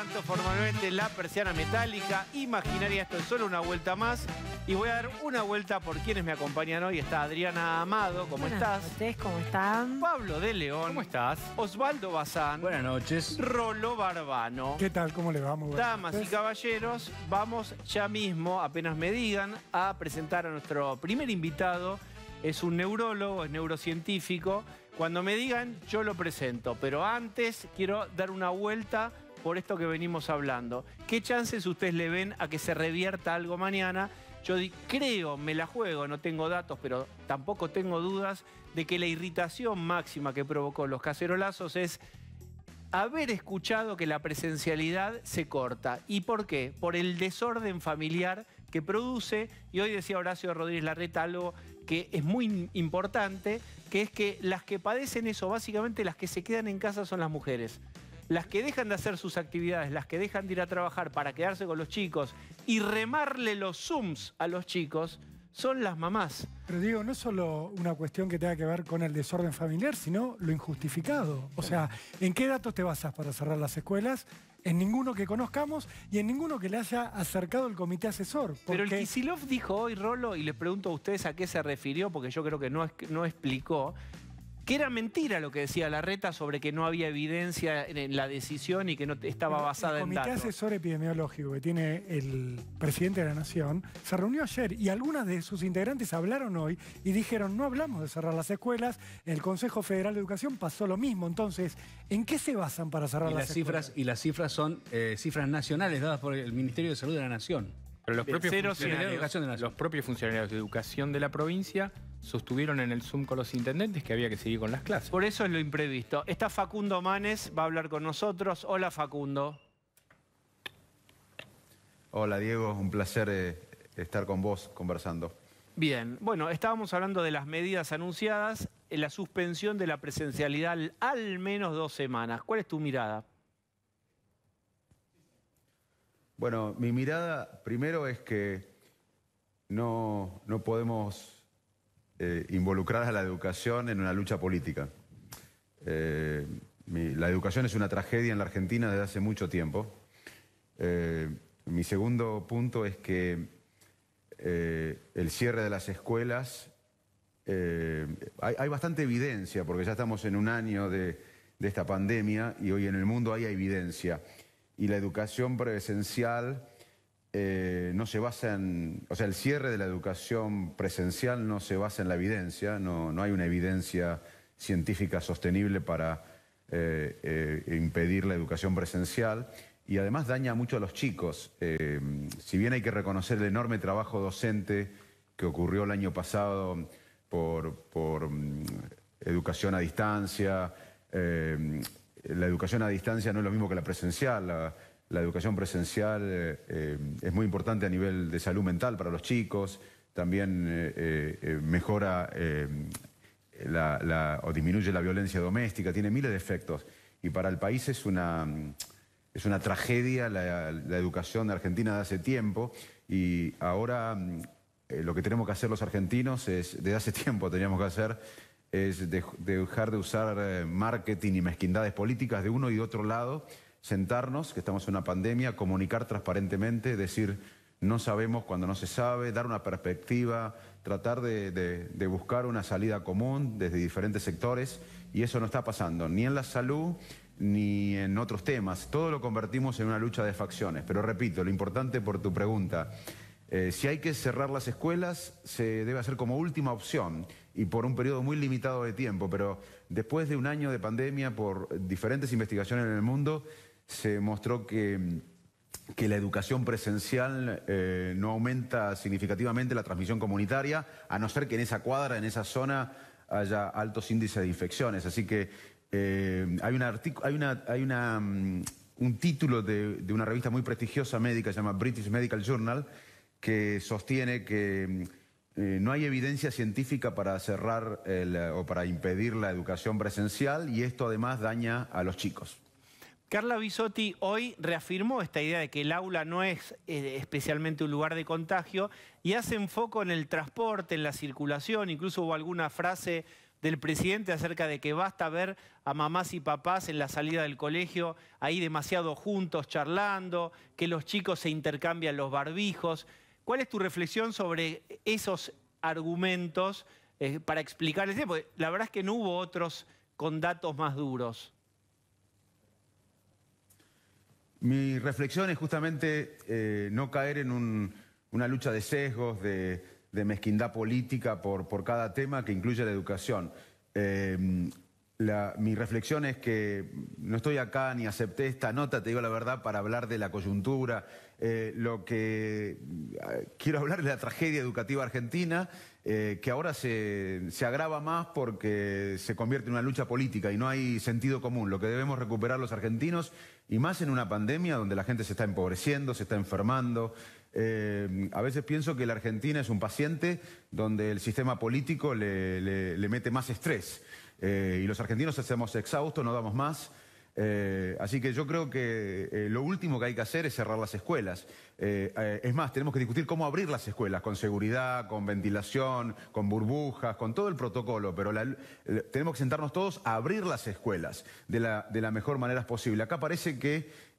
levanto formalmente la persiana metálica imaginaria. Esto es solo una vuelta más. Y voy a dar una vuelta por quienes me acompañan hoy. Está Adriana Amado, ¿cómo estás? Buenas noches, ¿cómo están? Pablo de León. ¿Cómo estás? Osvaldo Bazán. Buenas noches. Rolo Barbano. ¿Qué tal? ¿Cómo le va? Muy buenas Damas y noches. caballeros, vamos ya mismo, apenas me digan, a presentar a nuestro primer invitado. Es un neurólogo, es neurocientífico. Cuando me digan, yo lo presento. Pero antes quiero dar una vuelta por esto que venimos hablando. ¿Qué chances ustedes le ven a que se revierta algo mañana? Yo creo, me la juego, no tengo datos, pero tampoco tengo dudas de que la irritación máxima que provocó los cacerolazos es haber escuchado que la presencialidad se corta. ¿Y por qué? Por el desorden familiar que produce, y hoy decía Horacio Rodríguez Larreta algo que es muy importante, que es que las que padecen eso, básicamente las que se quedan en casa son las mujeres. Las que dejan de hacer sus actividades, las que dejan de ir a trabajar para quedarse con los chicos y remarle los Zooms a los chicos, son las mamás. Pero digo, no es solo una cuestión que tenga que ver con el desorden familiar, sino lo injustificado. O sea, ¿en qué datos te basas para cerrar las escuelas? En ninguno que conozcamos y en ninguno que le haya acercado el comité asesor. Pero el Kicillof dijo hoy, Rolo, y les pregunto a ustedes a qué se refirió, porque yo creo que no explicó, que era mentira lo que decía Larreta sobre que no había evidencia en la decisión y que no estaba basada en datos. El comité asesor epidemiológico que tiene el presidente de la Nación se reunió ayer y algunas de sus integrantes hablaron hoy y dijeron, no hablamos de cerrar las escuelas, en el Consejo Federal de Educación pasó lo mismo. Entonces, ¿en qué se basan para cerrar las escuelas? Y las cifras son cifras nacionales dadas por el Ministerio de Salud de la Nación. Pero los propios, los propios funcionarios de educación de la provincia sostuvieron en el Zoom con los intendentes que había que seguir con las clases. Por eso es lo imprevisto. Está Facundo Manes, va a hablar con nosotros. Hola, Facundo. Hola, Diego. Un placer estar con vos conversando. Bien. Bueno, estábamos hablando de las medidas anunciadas, en la suspensión de la presencialidad al menos 2 semanas. ¿Cuál es tu mirada? Bueno, mi mirada primero es que no podemos involucrar a la educación en una lucha política. La educación es una tragedia en la Argentina desde hace mucho tiempo. Mi segundo punto es que el cierre de las escuelas, hay bastante evidencia, porque ya estamos en un año de esta pandemia y hoy en el mundo hay evidencia. Y la educación presencial no se basa en... O sea, el cierre de la educación presencial no se basa en la evidencia, no hay una evidencia científica sostenible para impedir la educación presencial y además daña mucho a los chicos. Si bien hay que reconocer el enorme trabajo docente que ocurrió el año pasado por educación a distancia, la educación a distancia no es lo mismo que la presencial. La educación presencial es muy importante a nivel de salud mental para los chicos. También mejora o disminuye la violencia doméstica. Tiene miles de efectos. Y para el país es una tragedia la educación de Argentina de hace tiempo. Y ahora lo que tenemos que hacer los argentinos desde hace tiempo teníamos que hacer es dejar de usar marketing y mezquindades políticas de uno y de otro lado, sentarnos, que estamos en una pandemia, comunicar transparentemente, decir no sabemos cuando no se sabe, dar una perspectiva, tratar de buscar una salida común desde diferentes sectores, y eso no está pasando ni en la salud ni en otros temas. Todo lo convertimos en una lucha de facciones, pero repito, lo importante por tu pregunta, si hay que cerrar las escuelas, se debe hacer como última opción y por un periodo muy limitado de tiempo, pero después de un año de pandemia, por diferentes investigaciones en el mundo, se mostró que la educación presencial no aumenta significativamente la transmisión comunitaria, a no ser que en esa cuadra, en esa zona, haya altos índices de infecciones. Así que hay un título de una revista muy prestigiosa médica, se llama British Medical Journal, que sostiene que no hay evidencia científica para cerrar o para impedir la educación presencial y esto además daña a los chicos. Carla Bisotti hoy reafirmó esta idea de que el aula no es especialmente un lugar de contagio y hace foco en el transporte, en la circulación, incluso hubo alguna frase del presidente acerca de que basta ver a mamás y papás en la salida del colegio ahí demasiado juntos charlando, que los chicos se intercambian los barbijos. ¿Cuál es tu reflexión sobre esos argumentos para explicarles? Porque la verdad es que no hubo otros con datos más duros. Mi reflexión es justamente no caer en una lucha de sesgos, de mezquindad política por cada tema que incluye la educación. Mi reflexión es que no estoy acá ni acepté esta nota, te digo la verdad, para hablar de la coyuntura. Lo que quiero hablar es de la tragedia educativa argentina, que ahora se agrava más porque se convierte en una lucha política y no hay sentido común. Lo que debemos recuperar los argentinos, y más en una pandemia donde la gente se está empobreciendo, se está enfermando. A veces pienso que la Argentina es un paciente donde el sistema político le mete más estrés. Y los argentinos estamos exhaustos, no damos más. Así que yo creo que lo último que hay que hacer es cerrar las escuelas. Es más, tenemos que discutir cómo abrir las escuelas, con seguridad, con ventilación, con burbujas, con todo el protocolo, pero tenemos que sentarnos todos a abrir las escuelas de la mejor manera posible. Acá parece que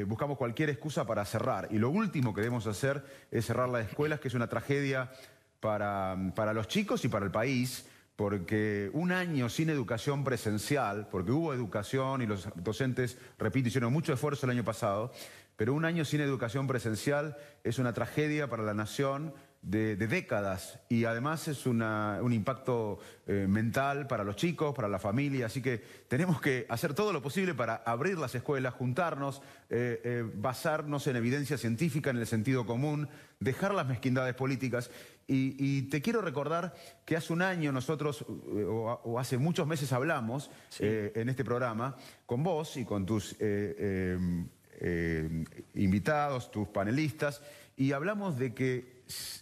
buscamos cualquier excusa para cerrar, y lo último que debemos hacer es cerrar las escuelas, que es una tragedia para los chicos y para el país. Porque un año sin educación presencial, porque hubo educación y los docentes, repito, hicieron mucho esfuerzo el año pasado, pero un año sin educación presencial es una tragedia para la nación de décadas, y además es un impacto mental para los chicos, para la familia. Así que tenemos que hacer todo lo posible para abrir las escuelas, juntarnos, basarnos en evidencia científica, en el sentido común, dejar las mezquindades políticas. Y te quiero recordar que hace un año nosotros, o hace muchos meses hablamos, sí, en este programa, con vos y con tus invitados, tus panelistas, y hablamos de que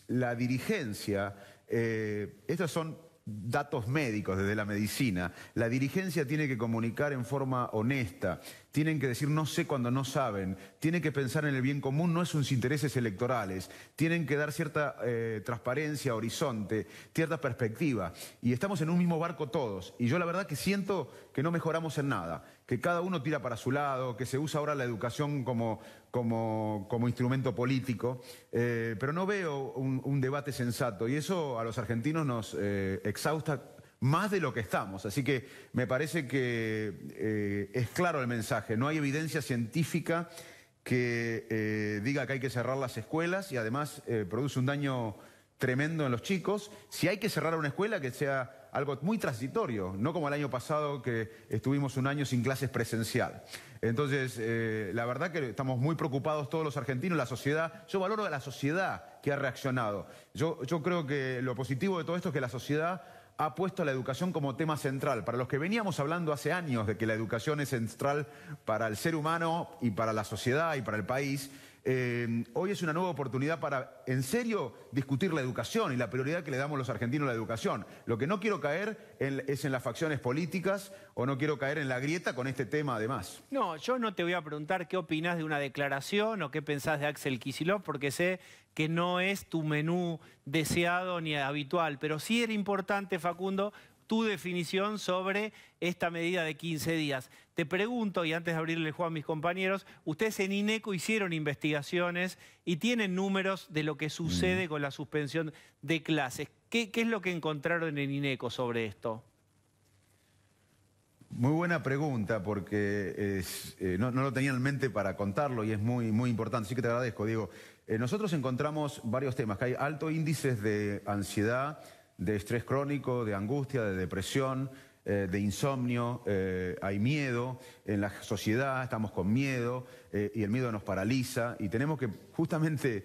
la dirigencia, estos son datos médicos desde la medicina, la dirigencia tiene que comunicar en forma honesta, tienen que decir no sé cuando no saben, tienen que pensar en el bien común, no en sus intereses electorales, tienen que dar cierta transparencia, horizonte, cierta perspectiva, y estamos en un mismo barco todos, y yo la verdad que siento que no mejoramos en nada, que cada uno tira para su lado, que se usa ahora la educación como instrumento político, pero no veo un debate sensato, y eso a los argentinos nos exhausta más de lo que estamos. Así que me parece que es claro el mensaje. No hay evidencia científica que diga que hay que cerrar las escuelas, y además produce un daño tremendo en los chicos. Si hay que cerrar una escuela, que sea algo muy transitorio, no como el año pasado que estuvimos un año sin clases presencial. Entonces, la verdad que estamos muy preocupados todos los argentinos, la sociedad. Yo valoro a la sociedad que ha reaccionado. Yo creo que lo positivo de todo esto es que la sociedad ha puesto la educación como tema central. Para los que veníamos hablando hace años de que la educación es central para el ser humano y para la sociedad y para el país, hoy es una nueva oportunidad para, en serio, discutir la educación y la prioridad que le damos los argentinos a la educación. Lo que no quiero caer es en las facciones políticas, o no quiero caer en la grieta con este tema además. No, yo no te voy a preguntar qué opinás de una declaración o qué pensás de Axel Kicillof, porque sé que no es tu menú deseado ni habitual, pero sí era importante, Facundo, tu definición sobre esta medida de 15 días. Te pregunto, y antes de abrirle el juego a mis compañeros, ustedes en INECO hicieron investigaciones y tienen números de lo que sucede con la suspensión de clases. ¿Qué es lo que encontraron en INECO sobre esto? Muy buena pregunta, porque no lo tenía en mente para contarlo y es muy, muy importante. Así que te agradezco, Diego. Nosotros encontramos varios temas, que hay altos índices de ansiedad, de estrés crónico, de angustia, de depresión, de insomnio, hay miedo en la sociedad, estamos con miedo y el miedo nos paraliza, y tenemos que justamente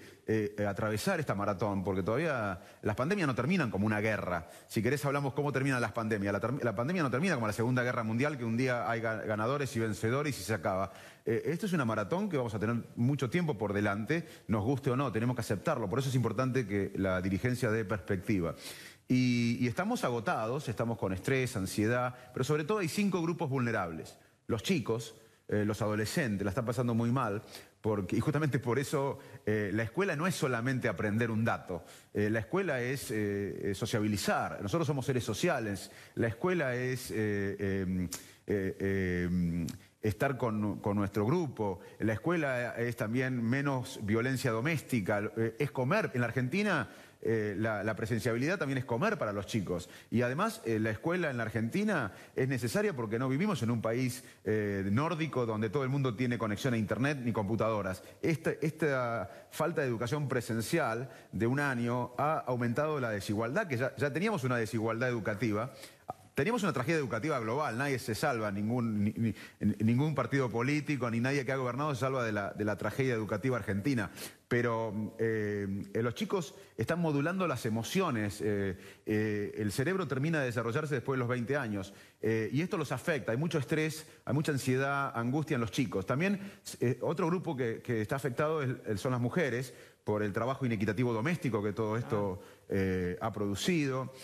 atravesar esta maratón, porque todavía las pandemias no terminan como una guerra. Si querés hablamos cómo terminan las pandemias. La pandemia no termina como la Segunda Guerra Mundial, que un día hay ganadores y vencedores y se acaba. Esto es una maratón que vamos a tener mucho tiempo por delante, nos guste o no, tenemos que aceptarlo. Por eso es importante que la dirigencia dé perspectiva. Y estamos agotados, estamos con estrés, ansiedad, pero sobre todo hay 5 grupos vulnerables. Los chicos, los adolescentes la están pasando muy mal, y justamente por eso la escuela no es solamente aprender un dato, la escuela es sociabilizar, nosotros somos seres sociales, la escuela es estar con nuestro grupo, la escuela es también menos violencia doméstica, es comer. En la Argentina la presenciabilidad también es comer para los chicos. Y además la escuela en la Argentina es necesaria porque no vivimos en un país nórdico donde todo el mundo tiene conexión a internet ni computadoras. Esta falta de educación presencial de un año ha aumentado la desigualdad, que ya teníamos una desigualdad educativa. Teníamos una tragedia educativa global, nadie se salva, ningún partido político, ni nadie que ha gobernado se salva de la tragedia educativa argentina. Pero los chicos están modulando las emociones, el cerebro termina de desarrollarse después de los 20 años y esto los afecta, hay mucho estrés, hay mucha ansiedad, angustia en los chicos. También otro grupo que está afectado son las mujeres, por el trabajo inequitativo doméstico que todo esto ha producido,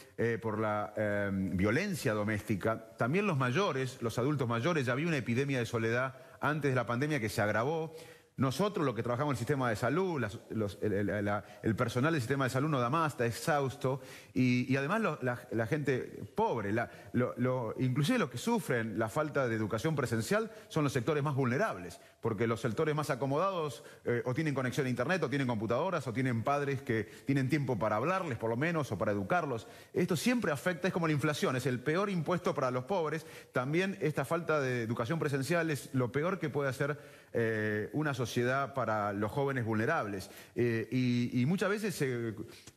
por la violencia doméstica. También los mayores, los adultos mayores, ya había una epidemia de soledad antes de la pandemia que se agravó. Nosotros, los que trabajamos en el sistema de salud, el personal del sistema de salud no da más, está exhausto, y además la gente pobre, inclusive los que sufren la falta de educación presencial son los sectores más vulnerables, porque los sectores más acomodados o tienen conexión a internet, o tienen computadoras, o tienen padres que tienen tiempo para hablarles por lo menos, o para educarlos. Esto siempre afecta, es como la inflación, es el peor impuesto para los pobres. También esta falta de educación presencial es lo peor que puede hacer una sociedad para los jóvenes vulnerables. Y muchas veces se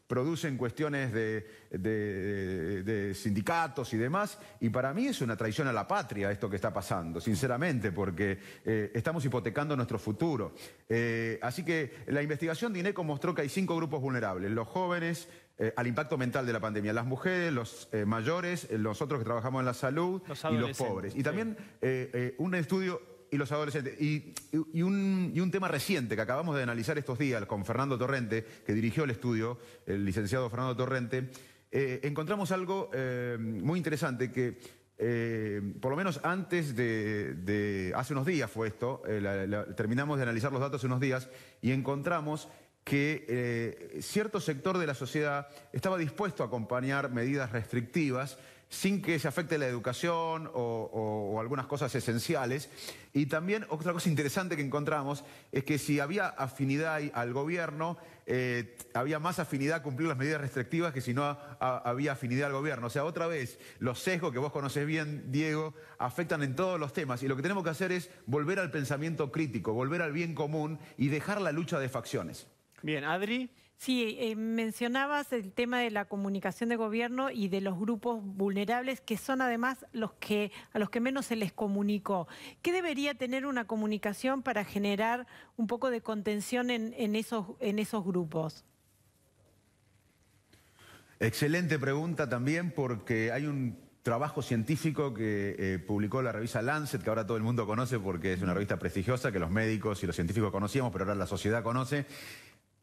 producen cuestiones de sindicatos y demás, y para mí es una traición a la patria esto que está pasando, sinceramente, porque estamos hipotecando nuestro futuro. Así que la investigación de INECO mostró que hay 5 grupos vulnerables: los jóvenes, al impacto mental de la pandemia, las mujeres, los mayores, nosotros que trabajamos en la salud, y los pobres. Y también un estudio... Y los adolescentes. Y un tema reciente que acabamos de analizar estos días con Fernando Torrente, que dirigió el estudio, el licenciado Fernando Torrente, encontramos algo muy interesante que, por lo menos antes hace unos días fue esto, terminamos de analizar los datos hace unos días y encontramos que cierto sector de la sociedad estaba dispuesto a acompañar medidas restrictivas sin que se afecte la educación o algunas cosas esenciales. Y también otra cosa interesante que encontramos es que si había afinidad al gobierno, había más afinidad a cumplir las medidas restrictivas que si no había afinidad al gobierno. O sea, otra vez, los sesgos que vos conocés bien, Diego, afectan en todos los temas. Y lo que tenemos que hacer es volver al pensamiento crítico, volver al bien común y dejar la lucha de facciones. Bien, Adri. Sí, mencionabas el tema de la comunicación de gobierno y de los grupos vulnerables, que son además a los que menos se les comunicó. ¿Qué debería tener una comunicación para generar un poco de contención en esos grupos? Excelente pregunta también, porque hay un trabajo científico que publicó la revista Lancet, que ahora todo el mundo conoce porque es una revista prestigiosa que los médicos y los científicos conocíamos, pero ahora la sociedad conoce.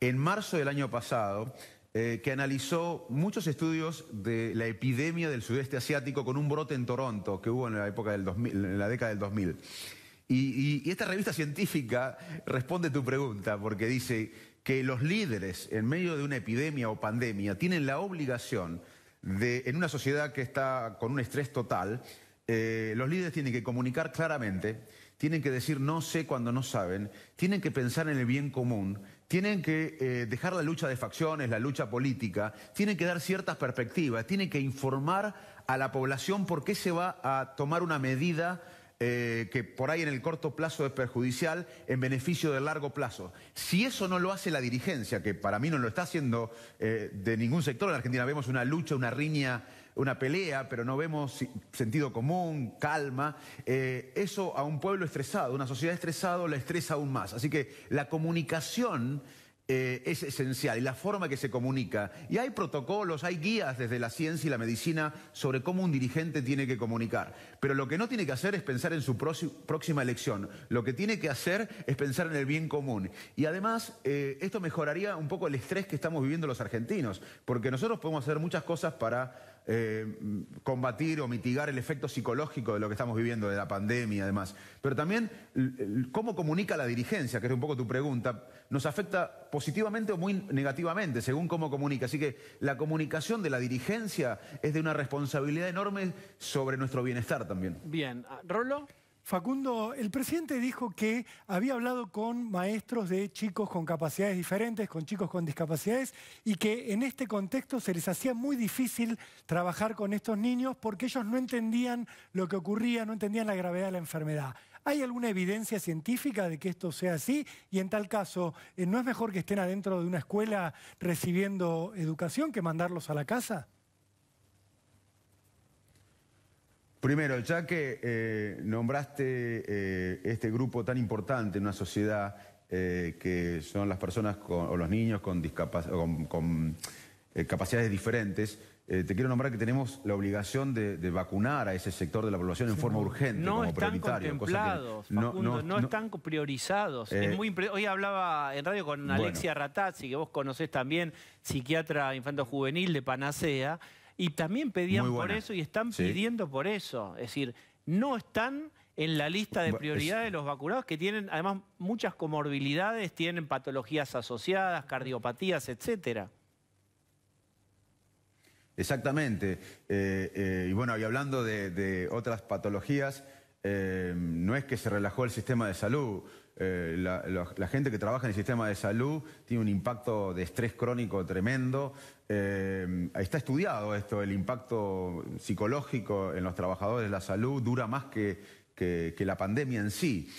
En marzo del año pasado, que analizó muchos estudios de la epidemia del sudeste asiático con un brote en Toronto que hubo en la época del 2000, en la década del 2000. Y esta revista científica responde tu pregunta porque dice que los líderes en medio de una epidemia o pandemia tienen la obligación de, en una sociedad que está con un estrés total, los líderes tienen que comunicar claramente, tienen que decir no sé cuando no saben, tienen que pensar en el bien común, tienen que dejar la lucha de facciones, la lucha política, tienen que dar ciertas perspectivas, tienen que informar a la población por qué se va a tomar una medida que por ahí en el corto plazo es perjudicial en beneficio del largo plazo. Si eso no lo hace la dirigencia, que para mí no lo está haciendo de ningún sector, en Argentina vemos una lucha, una riña, una pelea, pero no vemos sentido común, calma. Eso a un pueblo estresado, una sociedad estresada, la estresa aún más. Así que la comunicación es esencial, y la forma que se comunica. Y hay protocolos, hay guías desde la ciencia y la medicina sobre cómo un dirigente tiene que comunicar. Pero lo que no tiene que hacer es pensar en su próxima elección. Lo que tiene que hacer es pensar en el bien común. Y además, esto mejoraría un poco el estrés que estamos viviendo los argentinos, porque nosotros podemos hacer muchas cosas para combatir o mitigar el efecto psicológico de lo que estamos viviendo, de la pandemia, además. Pero también cómo comunica la dirigencia, que es un poco tu pregunta, nos afecta positivamente o muy negativamente, según cómo comunica. Así que la comunicación de la dirigencia es de una responsabilidad enorme sobre nuestro bienestar también. Bien. ¿Rolo? Facundo, el presidente dijo que había hablado con maestros de chicos con capacidades diferentes, con chicos con discapacidades, y que en este contexto se les hacía muy difícil trabajar con estos niños porque ellos no entendían lo que ocurría, no entendían la gravedad de la enfermedad. ¿Hay alguna evidencia científica de que esto sea así? Y en tal caso, ¿no es mejor que estén adentro de una escuela recibiendo educación que mandarlos a la casa? Primero, ya que nombraste este grupo tan importante en una sociedad que son las personas o los niños con capacidades diferentes, te quiero nombrar que tenemos la obligación de vacunar a ese sector de la población en forma urgente, No como están prioritario. contemplados, Facundo, no están priorizados. Hoy hablaba en radio con Alexia Ratazzi, que vos conocés también, psiquiatra infanto-juvenil de Panacea, y también pedían por eso y están pidiendo por eso. Es decir, no están en la lista de prioridades de los vacunados, que tienen además muchas comorbilidades, tienen patologías asociadas, cardiopatías, etcétera. Exactamente. Y bueno, y hablando de otras patologías, no es que se relajó el sistema de salud. La gente que trabaja en el sistema de salud tiene un impacto de estrés crónico tremendo. Está estudiado esto, el impacto psicológico en los trabajadores de la salud dura más que la pandemia en sí.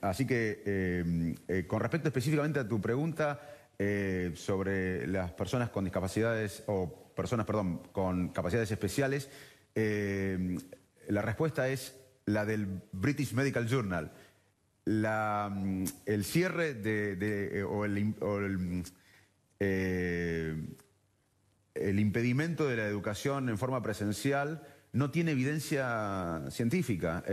Así que con respecto específicamente a tu pregunta sobre las personas con discapacidades o personas, perdón, con capacidades especiales, la respuesta es la del British Medical Journal. El cierre el impedimento de la educación en forma presencial no tiene evidencia científica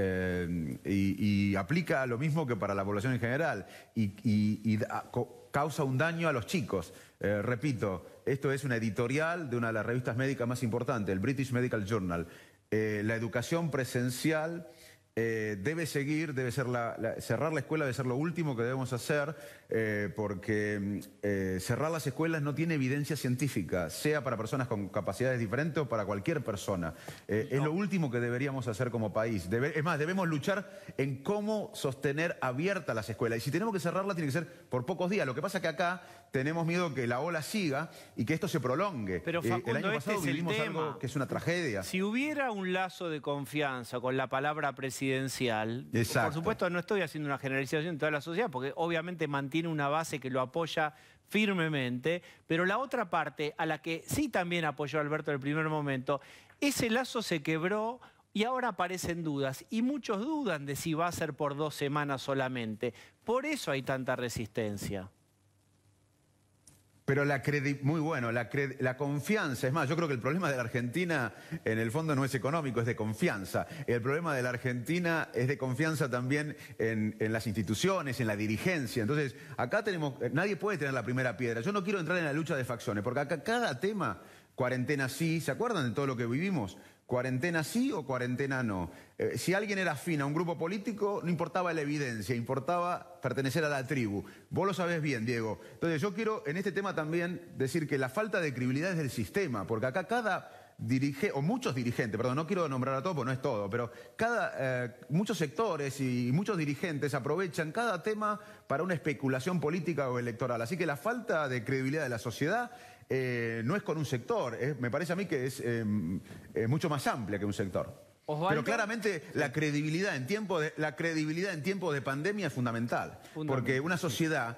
y aplica lo mismo que para la población en general y causa un daño a los chicos. Repito, esto es una editorial de una de las revistas médicas más importantes, el British Medical Journal. La educación presencial debe seguir, debe ser cerrar la escuela debe ser lo último que debemos hacer, porque cerrar las escuelas no tiene evidencia científica, sea para personas con capacidades diferentes o para cualquier persona. Es lo último que deberíamos hacer como país. Es más, debemos luchar en cómo sostener abiertas las escuelas. Y si tenemos que cerrarlas, tiene que ser por pocos días. Lo que pasa es que acá tenemos miedo que la ola siga y que esto se prolongue. Pero Facundo, el año pasado vivimos algo que es una tragedia. Si hubiera un lazo de confianza con la palabra presidencial, exacto, por supuesto no estoy haciendo una generalización de toda la sociedad, porque obviamente mantiene una base que lo apoya firmemente, pero la otra parte, a la que sí también apoyó Alberto en el primer momento, ese lazo se quebró y ahora aparecen dudas, y muchos dudan de si va a ser por 2 semanas solamente. Por eso hay tanta resistencia. Pero muy bueno, la confianza, es más, yo creo que el problema de la Argentina en el fondo no es económico, es de confianza. El problema de la Argentina es de confianza también en las instituciones, en la dirigencia. Entonces, acá nadie puede tener la primera piedra. Yo no quiero entrar en la lucha de facciones, porque acá cada tema, cuarentena sí, ¿se acuerdan de todo lo que vivimos? Cuarentena sí o cuarentena no. Si alguien era afín a un grupo político, no importaba la evidencia, importaba pertenecer a la tribu. Vos lo sabés bien, Diego. Entonces yo quiero en este tema también decir que la falta de credibilidad es del sistema, porque acá muchos dirigentes, perdón, no quiero nombrar a todos porque no es todo, pero muchos sectores y muchos dirigentes aprovechan cada tema para una especulación política o electoral. Así que la falta de credibilidad de la sociedad no es con un sector, me parece a mí que es mucho más amplia que un sector. Osvaldo. Pero claramente la credibilidad en tiempos de pandemia es fundamental. Porque una sociedad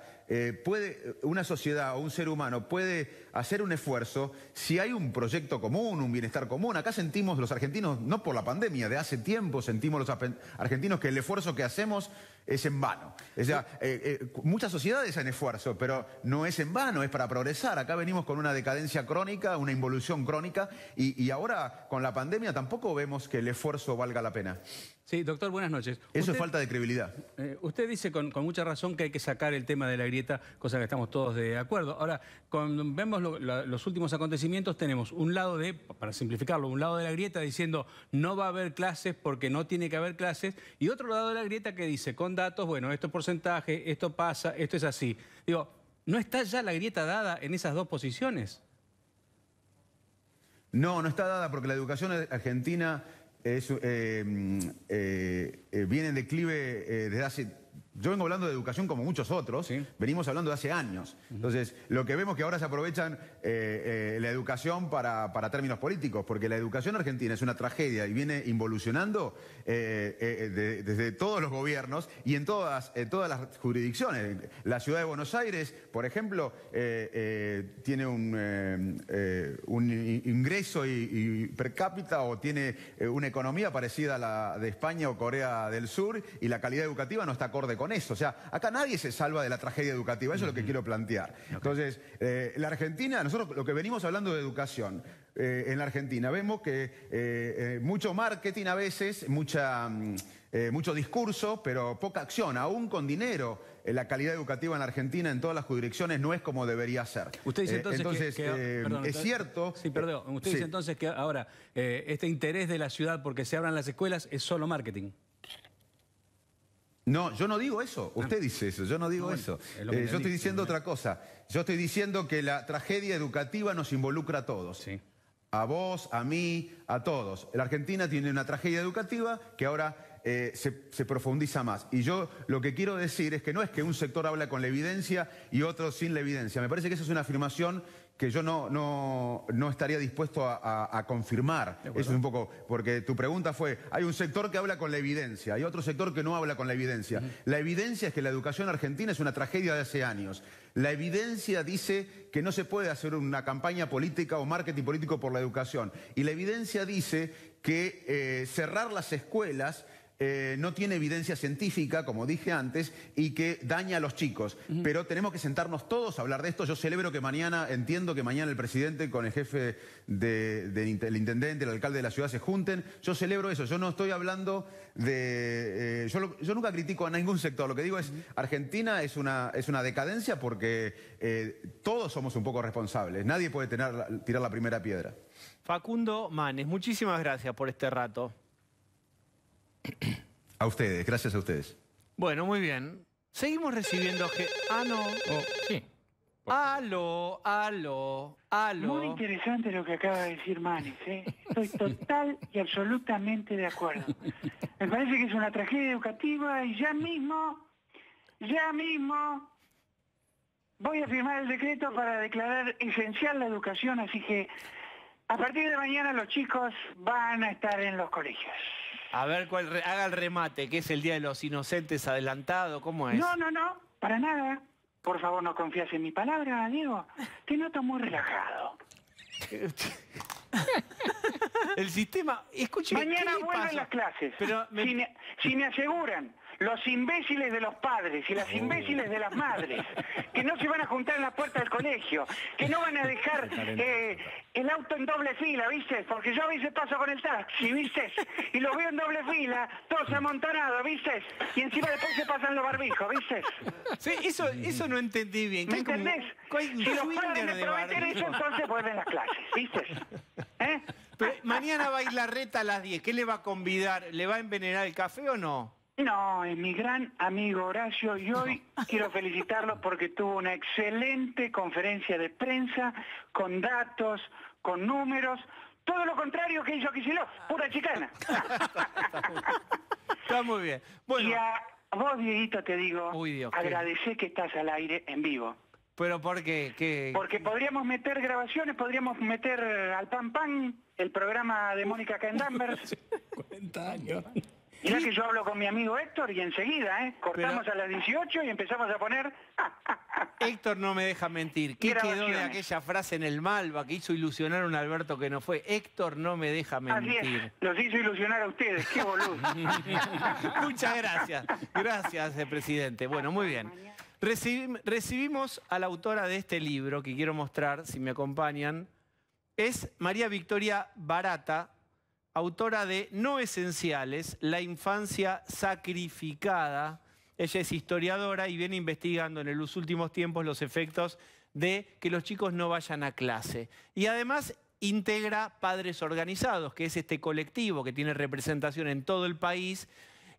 o un ser humano puede hacer un esfuerzo si hay un proyecto común, un bienestar común. Acá sentimos los argentinos, no por la pandemia, de hace tiempo sentimos los argentinos que el esfuerzo que hacemos es en vano. O sea, muchas sociedades hacen esfuerzo, pero no es en vano, es para progresar. Acá venimos con una decadencia crónica, una involución crónica, y ahora con la pandemia tampoco vemos que el esfuerzo valga la pena. Sí, doctor, buenas noches. Eso es falta de credibilidad. Usted dice con mucha razón que hay que sacar el tema de la grieta, cosa que estamos todos de acuerdo. Ahora, cuando vemos los últimos acontecimientos, tenemos un lado de, para simplificarlo, un lado de la grieta diciendo no va a haber clases porque no tiene que haber clases, y otro lado de la grieta que dice con datos, bueno, esto es porcentaje, esto pasa, esto es así. Digo, ¿no está ya la grieta dada en esas dos posiciones? No, no está dada porque la educación argentina viene en declive desde hace... Yo vengo hablando de educación como muchos otros, ¿sí? Venimos hablando de hace años. Entonces, lo que vemos que ahora se aprovechan la educación para términos políticos, porque la educación argentina es una tragedia y viene involucionando desde todos los gobiernos y en todas las jurisdicciones. La ciudad de Buenos Aires, por ejemplo, tiene un ingreso y per cápita o tiene una economía parecida a la de España o Corea del Sur y la calidad educativa no está acorde con eso. O sea, acá nadie se salva de la tragedia educativa, eso es lo que quiero plantear. Entonces, la Argentina, nosotros lo que venimos hablando de educación, en la Argentina vemos que mucho marketing a veces, mucho discurso, pero poca acción, aún con dinero. La calidad educativa en la Argentina en todas las jurisdicciones no es como debería ser. Usted dice entonces perdón, es cierto... Sí, perdón. Usted dice entonces que ahora este interés de la ciudad porque se abran las escuelas es solo marketing. No, yo no digo eso. Usted dice eso, yo no digo eso. Yo estoy diciendo otra cosa. Yo estoy diciendo que la tragedia educativa nos involucra a todos. Sí. A vos, a mí, a todos. La Argentina tiene una tragedia educativa que ahora se profundiza más. Y yo lo que quiero decir es que no es que un sector habla con la evidencia y otro sin la evidencia. Me parece que esa es una afirmación que yo no estaría dispuesto a confirmar. Eso es un poco, porque tu pregunta fue, hay un sector que habla con la evidencia, hay otro sector que no habla con la evidencia. La evidencia es que la educación argentina es una tragedia de hace años. La evidencia dice que no se puede hacer una campaña política o marketing político por la educación. Y la evidencia dice que cerrar las escuelas no tiene evidencia científica, como dije antes, y que daña a los chicos. Pero tenemos que sentarnos todos a hablar de esto. Yo celebro que mañana, entiendo que mañana el presidente con el jefe el intendente, el alcalde de la ciudad se junten. Yo celebro eso. Yo no estoy hablando de... yo nunca critico a ningún sector. Lo que digo es, Argentina es una decadencia porque todos somos un poco responsables. Nadie puede tirar la primera piedra. Facundo Manes, muchísimas gracias por este rato. A ustedes, gracias a ustedes. Bueno, muy bien. Seguimos recibiendo... no. Sí. Aló. Muy interesante lo que acaba de decir Manes, ¿eh? Estoy total y absolutamente de acuerdo. Me parece que es una tragedia educativa y ya mismo voy a firmar el decreto para declarar esencial la educación, así que a partir de mañana los chicos van a estar en los colegios. A ver, haga el remate, que es el Día de los Inocentes adelantado, ¿cómo es? No, para nada. Por favor, no confías en mi palabra, Diego. Te noto muy relajado. El sistema... Escuche, mañana vuelven las clases. Pero si me aseguran los imbéciles de los padres y las imbéciles de las madres que no se van a juntar en la puerta del colegio, que no van a dejar el auto en doble fila, ¿viste? Porque yo a veces paso con el taxi, ¿viste? Y los veo en doble fila, todos amontonados, ¿viste? Y encima después se pasan los barbijos, ¿viste? Sí, eso no entendí bien. ¿Me entendés? Si los padres me prometen eso, entonces vuelven las clases, ¿viste? Pero mañana va a ir la reta a las 10. ¿Qué le va a convidar? ¿Le va a envenenar el café o no? No, es mi gran amigo Horacio y hoy quiero felicitarlo porque tuvo una excelente conferencia de prensa con datos, con números, todo lo contrario que hizo Kicillof, pura chicana. Está muy bien. Bueno. Y a vos, Dieguito, te digo, Dios, agradecé que estás al aire en vivo. ¿Pero por qué? Porque podríamos meter grabaciones, podríamos meter al Pan Pan, el programa de Mónica Candanvers. 40 años. Mirá que yo hablo con mi amigo Héctor y enseguida, cortamos a las 18 y empezamos a poner... Héctor no me deja mentir. ¿Qué quedó de aquella frase en el Malva que hizo ilusionar a un Alberto que no fue? Héctor no me deja mentir. Así es, los hizo ilusionar a ustedes, qué boludo. Muchas gracias. Gracias, presidente. Bueno, muy bien. Recibimos a la autora de este libro que quiero mostrar, si me acompañan. Es María Victoria Barata. autora de No Esenciales, la infancia sacrificada. Ella es historiadora y viene investigando en los últimos tiempos los efectos de que los chicos no vayan a clase. Y además integra Padres Organizados, que es este colectivo que tiene representación en todo el país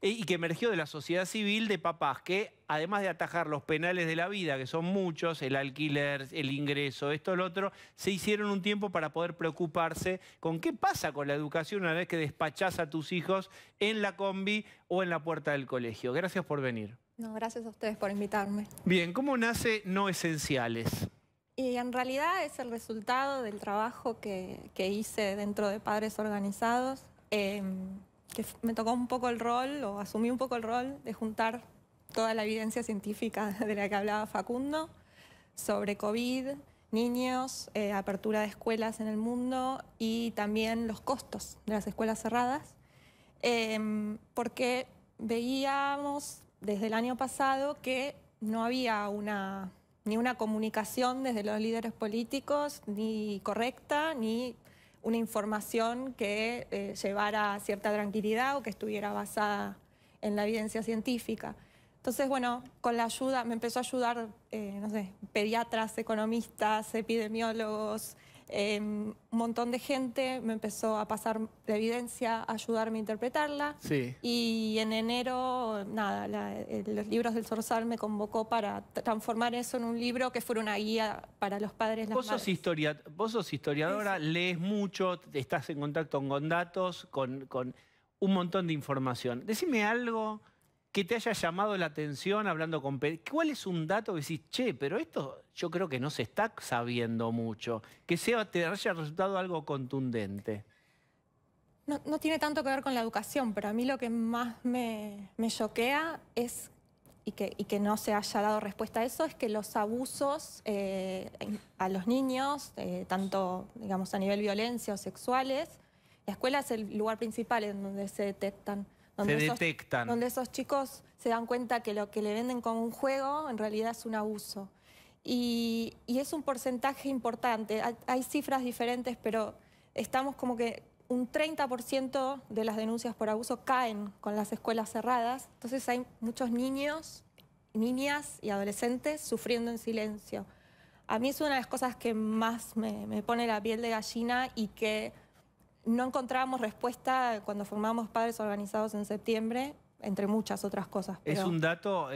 y que emergió de la sociedad civil de papás que, además de atajar los penales de la vida, que son muchos, el alquiler, el ingreso, esto, lo otro, se hicieron un tiempo para poder preocuparse con qué pasa con la educación una vez que despachás a tus hijos en la combi o en la puerta del colegio. Gracias por venir. No, gracias a ustedes por invitarme. Bien, ¿cómo nace No Esenciales? Y en realidad es el resultado del trabajo que hice dentro de Padres Organizados, que me tocó un poco el rol, o asumí un poco el rol de juntar toda la evidencia científica de la que hablaba Facundo sobre COVID, niños, apertura de escuelas en el mundo y también los costos de las escuelas cerradas, porque veíamos desde el año pasado que no había ni una comunicación desde los líderes políticos ni correcta, ni una información que llevara cierta tranquilidad o que estuviera basada en la evidencia científica. Entonces, bueno, con la ayuda, me empezó a ayudar, no sé, pediatras, economistas, epidemiólogos, un montón de gente me empezó a pasar la evidencia, a ayudarme a interpretarla. Sí. Y en enero, nada, los libros del Zorzal me convocó para transformar eso en un libro que fuera una guía para los padres. Vos sos historiadora, sí. Lees mucho, estás en contacto con datos, con un montón de información. Decime algo que te haya llamado la atención hablando con... ¿Cuál es un dato que decís, che, pero esto yo creo que no se está sabiendo mucho? Que te haya resultado algo contundente. No tiene tanto que ver con la educación, pero a mí lo que más me choquea es, y que no se haya dado respuesta a eso, es que los abusos a los niños, tanto digamos a nivel violencia o sexuales, la escuela es el lugar principal en donde se detectan. Donde esos chicos se dan cuenta que lo que le venden como un juego en realidad es un abuso. Y es un porcentaje importante. Hay cifras diferentes, pero estamos como que un 30% de las denuncias por abuso caen con las escuelas cerradas. Entonces hay muchos niños, niñas y adolescentes sufriendo en silencio. A mí es una de las cosas que más me pone la piel de gallina y que no encontrábamos respuesta cuando formamos Padres Organizados en septiembre, entre muchas otras cosas. Pero... Es un dato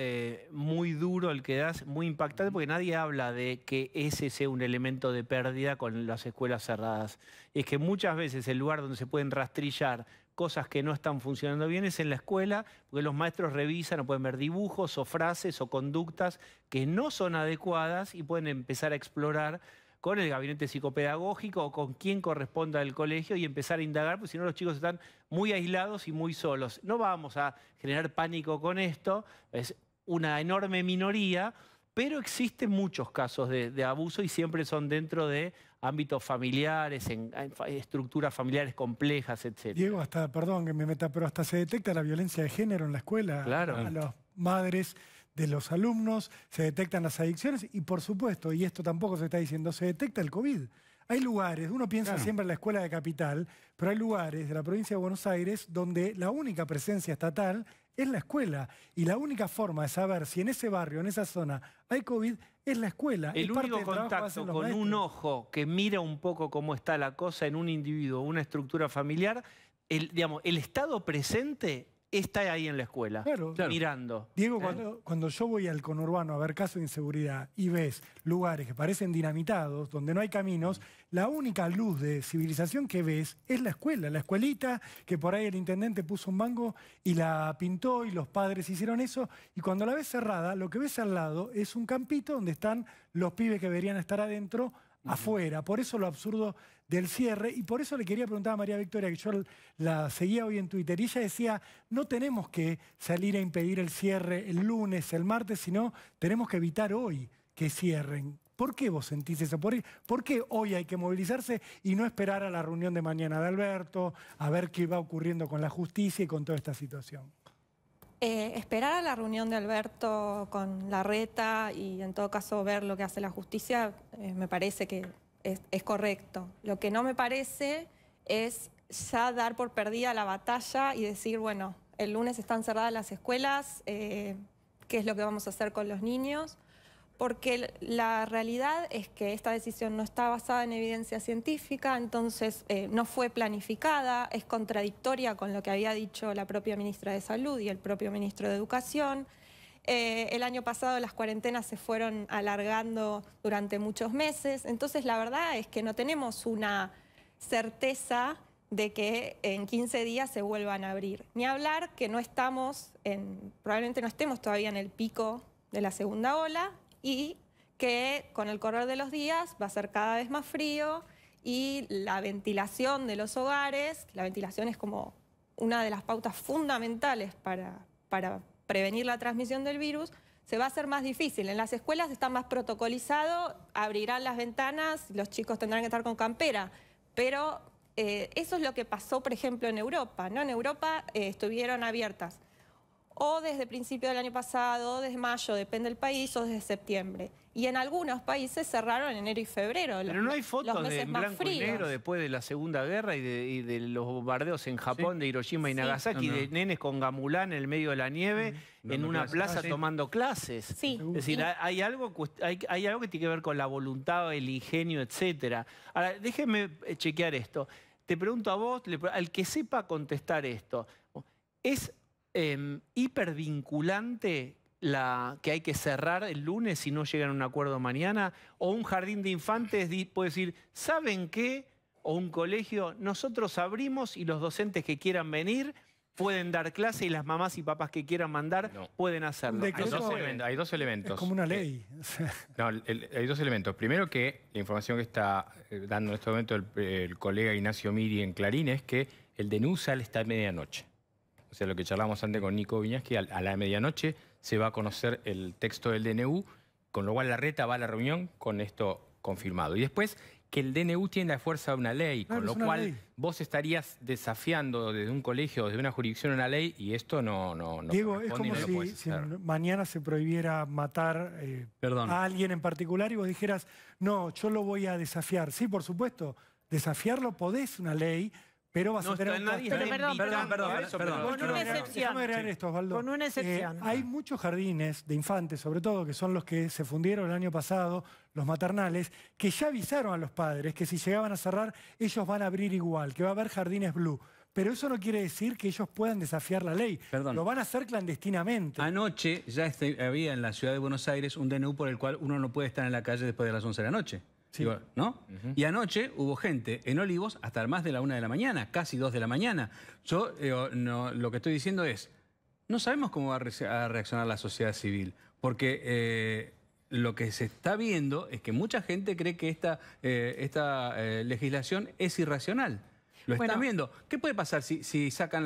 muy duro el que das, muy impactante, porque nadie habla de que ese sea un elemento de pérdida con las escuelas cerradas. Es que muchas veces el lugar donde se pueden rastrillar cosas que no están funcionando bien es en la escuela, porque los maestros revisan o pueden ver dibujos o frases o conductas que no son adecuadas y pueden empezar a explorar con el gabinete psicopedagógico o con quien corresponda al colegio y empezar a indagar, porque si no los chicos están muy aislados y muy solos. No vamos a generar pánico con esto, es una enorme minoría, pero existen muchos casos de abuso y siempre son dentro de ámbitos familiares, en estructuras familiares complejas, etc. Diego, perdón que me meta, pero hasta se detecta la violencia de género en la escuela. Claro. A las madres de los alumnos, se detectan las adicciones y, por supuesto, y esto tampoco se está diciendo, se detecta el COVID. Hay lugares, uno piensa siempre en la escuela de Capital, pero hay lugares de la provincia de Buenos Aires donde la única presencia estatal es la escuela. Y la única forma de saber si en ese barrio, en esa zona, hay COVID, es la escuela. El único contacto con un ojo que mira un poco cómo está la cosa en un individuo, una estructura familiar, el estado presente está ahí en la escuela, mirando. Diego, cuando yo voy al conurbano a ver casos de inseguridad y ves lugares que parecen dinamitados, donde no hay caminos, la única luz de civilización que ves es la escuela, la escuelita, que por ahí el intendente puso un mango y la pintó y los padres hicieron eso, y cuando la ves cerrada, lo que ves al lado es un campito donde están los pibes que deberían estar adentro, afuera. Por eso lo absurdo del cierre, y por eso le quería preguntar a María Victoria, que yo la seguía hoy en Twitter, y ella decía, no tenemos que salir a impedir el cierre el lunes, el martes, sino tenemos que evitar hoy que cierren. ¿Por qué vos sentís eso? ¿Por qué hoy hay que movilizarse y no esperar a la reunión de mañana de Alberto, a ver qué va ocurriendo con la justicia y con toda esta situación? Esperar a la reunión de Alberto con Larreta y en todo caso ver lo que hace la justicia, me parece que es correcto. Lo que no me parece es ya dar por perdida la batalla y decir, bueno, el lunes están cerradas las escuelas, ¿qué es lo que vamos a hacer con los niños? Porque la realidad es que esta decisión no está basada en evidencia científica, entonces no fue planificada, es contradictoria con lo que había dicho la propia ministra de Salud y el propio ministro de Educación. El año pasado las cuarentenas se fueron alargando durante muchos meses, entonces la verdad es que no tenemos una certeza de que en 15 días se vuelvan a abrir. Ni hablar que no estamos probablemente no estemos todavía en el pico de la segunda ola y que con el correr de los días va a ser cada vez más frío y la ventilación de los hogares, la ventilación es como una de las pautas fundamentales para prevenir la transmisión del virus, se va a hacer más difícil. En las escuelas está más protocolizado, abrirán las ventanas, los chicos tendrán que estar con campera, pero eso es lo que pasó, por ejemplo, en Europa, ¿no? En Europa estuvieron abiertas o desde principio del año pasado, o desde mayo, depende del país, o desde septiembre. Y en algunos países cerraron en enero y febrero. Pero no hay fotos de blanco y negro después de la Segunda Guerra y de los bombardeos en Japón, de Hiroshima y Nagasaki, de nenes con gamulán en el medio de la nieve, en una plaza tomando clases. Sí. Es decir, hay algo que tiene que ver con la voluntad, el ingenio, etcétera. Ahora, déjeme chequear esto. Te pregunto a vos, al que sepa contestar esto, ¿es hipervinculante que hay que cerrar el lunes si no llegan a un acuerdo mañana? ¿O un jardín de infantes puede decir, ¿saben qué? O un colegio, nosotros abrimos y los docentes que quieran venir pueden dar clase y las mamás y papás que quieran mandar pueden hacerlo. Hay dos elementos. Es como una ley. No, hay dos elementos. Primero, que la información que está dando en este momento el colega Ignacio Miri en Clarín es que el DNU sale esta medianoche. O sea, lo que charlamos antes con Nico Viñas, que a la medianoche se va a conocer el texto del DNU, con lo cual Larreta va a la reunión con esto confirmado. Y después, que el DNU tiene la fuerza de una ley, con lo cual vos estarías desafiando desde un colegio, desde una jurisdicción una ley, y esto no Diego, es como si mañana se prohibiera matar a alguien en particular y vos dijeras, no, yo lo voy a desafiar. Sí, por supuesto, desafiarlo podés, una ley, pero vas a tener... Perdón. Con una excepción. Déjame agregar esto, Osvaldo. Con una excepción. Hay muchos jardines de infantes, sobre todo, que son los que se fundieron el año pasado, los maternales, que ya avisaron a los padres que si llegaban a cerrar, ellos van a abrir igual, que va a haber jardines blue. Pero eso no quiere decir que ellos puedan desafiar la ley. Lo van a hacer clandestinamente. Anoche ya había en la ciudad de Buenos Aires un DNU por el cual uno no puede estar en la calle después de las 11 de la noche. Sí. Digo, ¿no? Y anoche hubo gente en Olivos hasta más de la 1 de la mañana, casi 2 de la mañana. Yo lo que estoy diciendo es, no sabemos cómo va a reaccionar la sociedad civil, porque lo que se está viendo es que mucha gente cree que esta legislación es irracional. Lo están viendo. ¿Qué puede pasar si sacan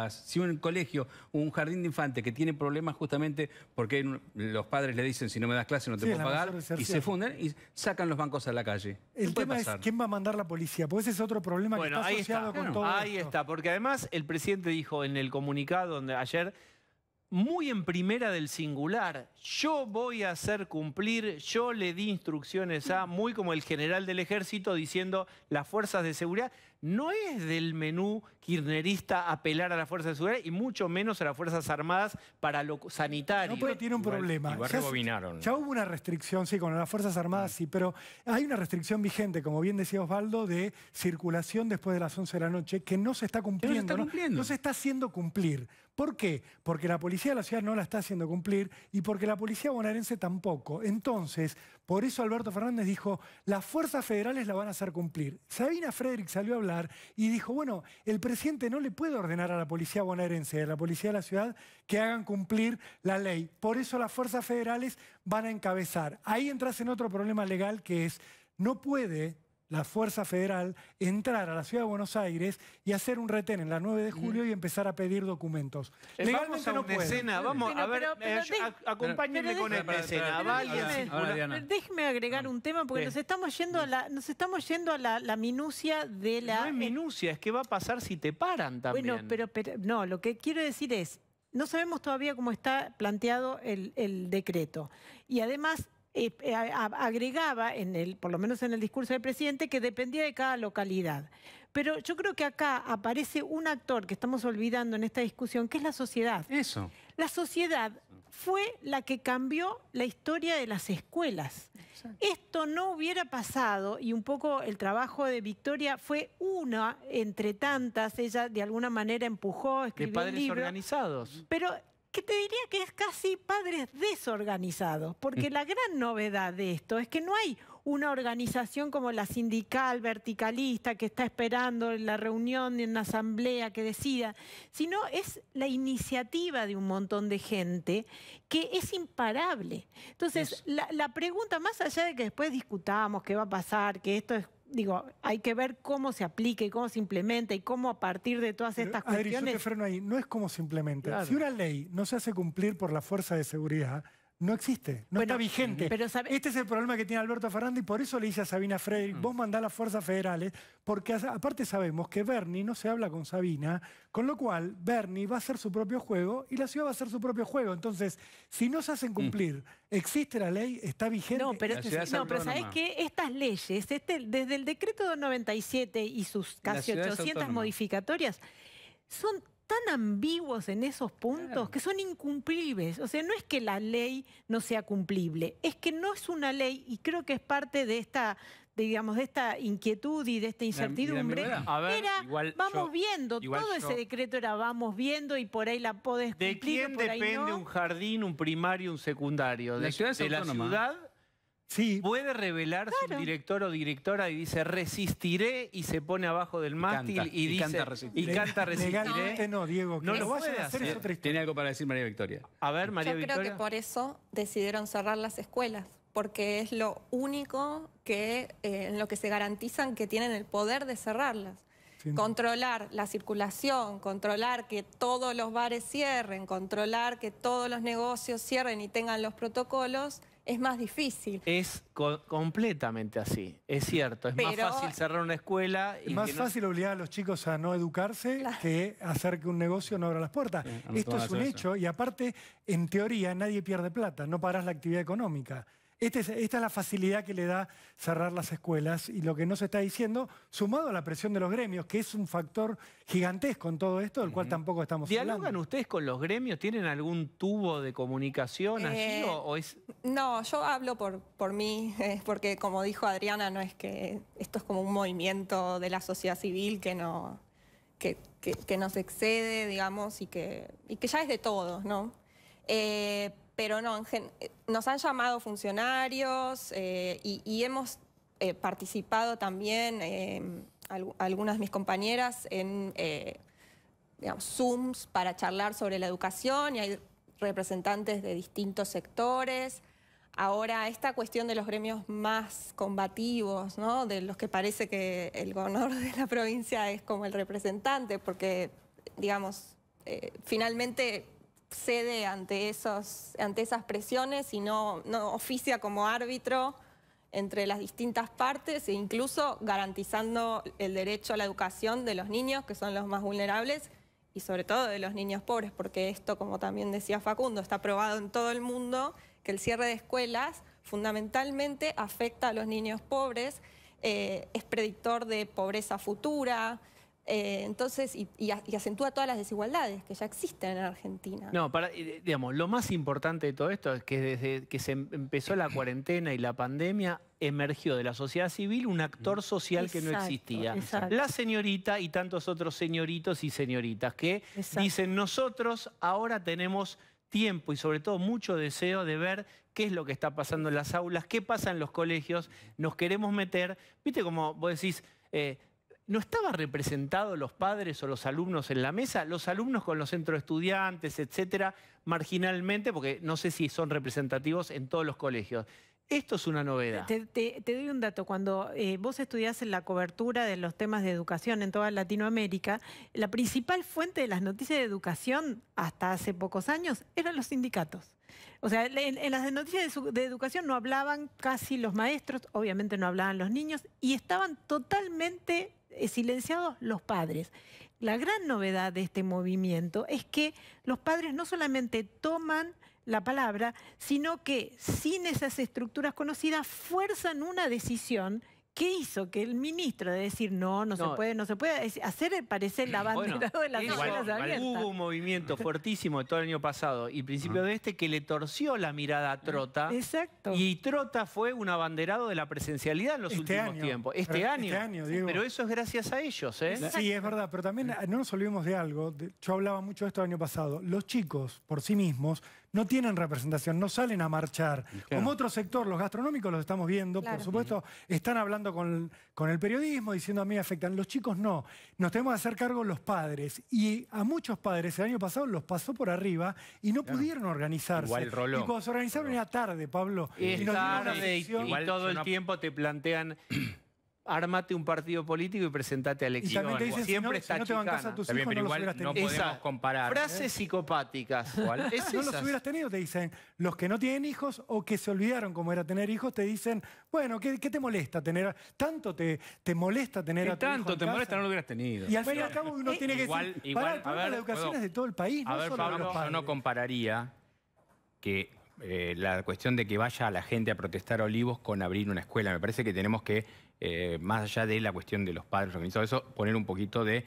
si un colegio, un jardín de infantes que tiene problemas justamente porque los padres le dicen si no me das clase no te puedo pagar y se funden y sacan los bancos a la calle? El tema es quién va a mandar la policía, porque ese es otro problema que está asociado con todo Ahí está, porque además el presidente dijo en el comunicado donde ayer, muy en primera del singular, yo voy a hacer cumplir, yo le di instrucciones muy como el general del ejército diciendo las fuerzas de seguridad. No es del menú kirchnerista apelar a las fuerzas de seguridad y mucho menos a las Fuerzas Armadas para lo sanitario. No, pero tiene un problema. Igual rebobinaron. Ya hubo una restricción, sí, con las Fuerzas Armadas, sí, pero hay una restricción vigente, como bien decía Osvaldo, de circulación después de las 11 de la noche, que no se está cumpliendo. No se está haciendo cumplir. ¿Por qué? Porque la policía de la ciudad no la está haciendo cumplir y porque la policía bonaerense tampoco. Entonces, por eso Alberto Fernández dijo, las fuerzas federales la van a hacer cumplir. Sabina Frederick salió a hablar y dijo, bueno, el presidente no le puede ordenar a la policía bonaerense, a la policía de la ciudad, que hagan cumplir la ley. Por eso las fuerzas federales van a encabezar. Ahí entras en otro problema legal que es, no puede la Fuerza Federal entrar a la Ciudad de Buenos Aires y hacer un retén en la 9 de julio y empezar a pedir documentos. Legalmente no puede. Escena, vamos a ver, acompáñenme con esta escena. Déjeme agregar un tema porque nos estamos yendo a la minucia de la... No es minucia, es qué va a pasar si te paran también. Bueno, pero no, lo que quiero decir es, no sabemos todavía cómo está planteado el decreto. Y además... agregaba, por lo menos en el discurso del presidente, que dependía de cada localidad. Pero yo creo que acá aparece un actor que estamos olvidando en esta discusión, que es la sociedad. Eso. La sociedad fue la que cambió la historia de las escuelas. Esto no hubiera pasado, y un poco el trabajo de Victoria fue una entre tantas. Ella de alguna manera empujó, De escribió un padres libro. organizados. Pero que te diría que es casi padres desorganizados, porque la gran novedad de esto es que no hay una organización como la sindical, verticalista, que está esperando en la reunión de una asamblea que decida, sino es la iniciativa de un montón de gente que es imparable. Entonces, la pregunta, más allá de que después discutamos qué va a pasar, que esto es... Digo, hay que ver cómo se aplica y cómo se implementa y cómo a partir de todas estas Adri, cuestiones... yo te freno ahí. No es cómo se implementa. Claro. Si una ley no se hace cumplir por la fuerza de seguridad, no existe, no Bueno, está vigente. pero Este es el problema que tiene Alberto Fernández y por eso le dice a Sabina Frederick, vos mandá a las fuerzas federales, porque aparte sabemos que Bernie no se habla con Sabina, con lo cual Bernie va a hacer su propio juego y la ciudad va a hacer su propio juego. Entonces, si no se hacen cumplir, existe la ley, está vigente. No, pero, La ciudad es autónoma. ¿sabés qué? Estas leyes, desde el decreto de 97 y sus La casi ciudad es 800 autónoma. modificatorias, son tan ambiguos en esos puntos que son incumplibles. O sea, no es que la ley no sea cumplible, es que no es una ley, y creo que es parte de esta, digamos, de esta inquietud y de esta incertidumbre. ambigüedad. A ver, Era, igual vamos yo- viendo, igual todo yo- ese decreto era vamos viendo y por ahí la podés ¿De cumplir, quién por ahí depende no. un jardín, un primario, un secundario? La ciudad es de la autónoma. ciudad. Sí, Puede revelarse un director o directora y dice resistiré y se pone abajo del mástil canta, y y dice canta resistiré. y canta resistiré. legalmente no, Diego. Que No lo lo vayan puede a hacer es hacer. otra historia. Tiene algo para decir María Victoria. A ver, María Yo creo Victoria. que por eso decidieron cerrar las escuelas, porque es lo único que en lo que se garantizan que tienen el poder de cerrarlas. Sin- Controlar la circulación, controlar que todos los bares cierren, controlar que todos los negocios cierren y tengan los protocolos, es más difícil. Es completamente así, es cierto. Es más Pero- fácil cerrar una escuela y Es más que no- fácil obligar a los chicos a no educarse Claro. que hacer que un negocio no abra las puertas. Sí, no Esto van a es un hacer hecho y aparte, en teoría, nadie pierde plata, no parás la actividad económica. Esta es la facilidad que le da cerrar las escuelas y lo que no se está diciendo, sumado a la presión de los gremios, que es un factor gigantesco en todo esto, del cual tampoco estamos ¿Dialogan hablando. ustedes con los gremios? ¿Tienen algún tubo de comunicación allí o es...? No, yo hablo por mí, porque como dijo Adriana, no es que esto es como un movimiento de la sociedad civil que nos excede, digamos, y que ya es de todos, ¿no? Pero no, nos han llamado funcionarios y hemos participado también, algunas de mis compañeras, en digamos, Zooms para charlar sobre la educación y hay representantes de distintos sectores. Ahora, esta cuestión de los gremios más combativos, ¿no? De los que parece que el gobernador de la provincia es como el representante, porque, digamos, finalmente cede ante esas presiones y no oficia como árbitro entre las distintas partes e incluso garantizando el derecho a la educación de los niños, que son los más vulnerables, y sobre todo de los niños pobres, porque esto, como también decía Facundo, está probado en todo el mundo, que el cierre de escuelas fundamentalmente afecta a los niños pobres, es predictor de pobreza futura, entonces, y acentúa todas las desigualdades que ya existen en Argentina. No, digamos, lo más importante de todo esto es que desde que se empezó la cuarentena y la pandemia, emergió de la sociedad civil un actor social que no Exacto, existía. exacto. La señorita y tantos otros señoritos y señoritas que Exacto. dicen, nosotros ahora tenemos tiempo y sobre todo mucho deseo de ver qué es lo que está pasando en las aulas, qué pasa en los colegios, nos queremos meter, viste como vos decís, ¿no estaban representados los padres o los alumnos en la mesa? Los alumnos con los centros de estudiantes, etcétera, marginalmente, porque no sé si son representativos en todos los colegios. Esto es una novedad. Te doy un dato. Cuando vos estudiás en la cobertura de los temas de educación en toda Latinoamérica, la principal fuente de las noticias de educación hasta hace pocos años eran los sindicatos. O sea, en las noticias de educación no hablaban casi los maestros, obviamente no hablaban los niños, y estaban totalmente silenciados los padres. La gran novedad de este movimiento es que los padres no solamente toman la palabra, sino que sin esas estructuras conocidas fuerzan una decisión ¿Qué hizo que el ministro de decir no se puede, hacer parecer el abanderado de las escuelas abiertas? Hubo un movimiento fuertísimo de todo el año pasado y principio de este que le torció la mirada a Trota. Exacto. Y Trota fue un abanderado de la presencialidad en los últimos tiempos. Este año, Diego. Pero eso es gracias a ellos, ¿eh? Sí, es verdad, pero también no nos olvidemos de algo. Yo hablaba mucho de esto el año pasado. Los chicos, por sí mismos, no tienen representación, no salen a marchar. Claro. Como otro sector, los gastronómicos los estamos viendo, por supuesto, están hablando con el periodismo, diciendo a mí me afectan. Los chicos no. Nos tenemos que hacer cargo los padres. Y a muchos padres el año pasado los pasó por arriba y no pudieron organizarse. Igual roló. Y cuando se organizaron era tarde, Pablo. Es tarde y todo el tiempo te plantean... Armate un partido político y presentate a elecciones. Dicen, siempre está chicana. Pero igual no podemos comparar. Frases psicopáticas. ¿Cuál? No los hubieras tenido, te dicen. Los que no tienen hijos o que se olvidaron cómo era tener hijos, te dicen, bueno, ¿qué te molesta tener? ¿Tanto te molesta tener a tu hijo en tanto te molesta? No lo hubieras tenido. Y al fin y al cabo uno tiene que decir, para la educación es de todo el país, no solo de los padres. Yo no compararía que... la cuestión de que vaya la gente a protestar a Olivos con abrir una escuela. Me parece que tenemos que, más allá de la cuestión de los padres organizados, eso, poner un poquito de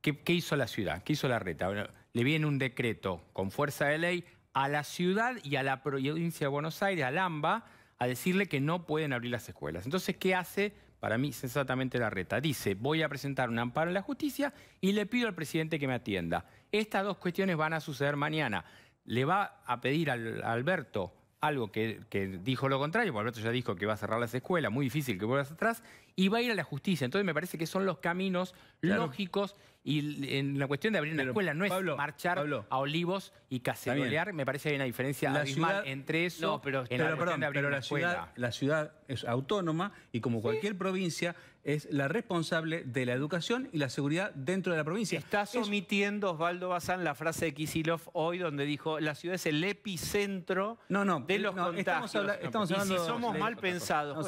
qué hizo la ciudad, qué hizo la Reta. Bueno, le viene un decreto con fuerza de ley a la ciudad y a la provincia de Buenos Aires, al AMBA, a decirle que no pueden abrir las escuelas. Entonces, ¿qué hace? Para mí, sensatamente la Reta dice, voy a presentar un amparo en la justicia y le pido al presidente que me atienda. Estas dos cuestiones van a suceder mañana. Le va a pedir a Alberto algo que dijo lo contrario, porque Alberto ya dijo que va a cerrar las escuelas, muy difícil que vuelvas atrás, y va a ir a la justicia. Entonces me parece que son los caminos lógicos, y en la cuestión de abrir una escuela no es marchar a Olivos y cacerolear, me parece que hay una diferencia abismal entre eso la ciudad es autónoma y como cualquier provincia es la responsable de la educación y la seguridad dentro de la provincia. Estás omitiendo, Osvaldo Bazán, la frase de Kicillof hoy donde dijo la ciudad es el epicentro de los contagios. Estamos hablando y si somos mal pensados.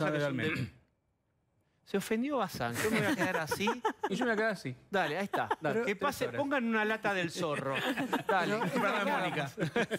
Se ofendió Bazán. Yo me voy a quedar así. Y yo me voy a quedar así. Dale, ahí está. Dale. Que pase, pongan una lata del zorro. Dale. Mónica.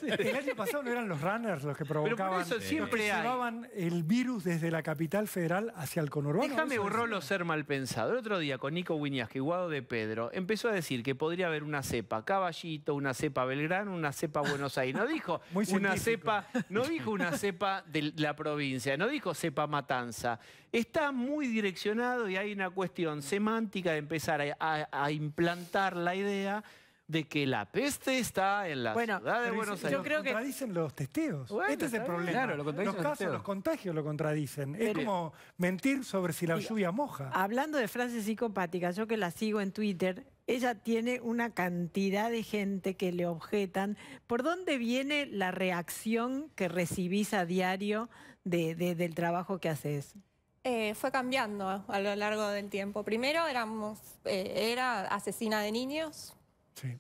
El año pasado no eran los runners los que provocaban. Pero por eso siempre llevaban el virus desde la capital federal hacia el conurbano. Déjame Rolo ser mal pensado. El otro día con Nico Wiñaski, Guado de Pedro, empezó a decir que podría haber una cepa Caballito, una cepa Belgrano, una cepa Buenos Aires. No dijo una cepa, no dijo una cepa de la provincia, no dijo cepa Matanza. Está muy direccionado y hay una cuestión semántica de empezar a implantar la idea de que la peste está en la ciudad de Buenos Aires. Yo creo que contradicen los testeos. Bueno, este es el problema. Claro, los casos, los contagios lo contradicen. Es como mentir sobre si la lluvia moja. Hablando de frases psicopáticas, yo que la sigo en Twitter, ella tiene una cantidad de gente que le objetan. ¿Por dónde viene la reacción que recibís a diario del trabajo que haces? Fue cambiando a lo largo del tiempo. Primero era asesina de niños,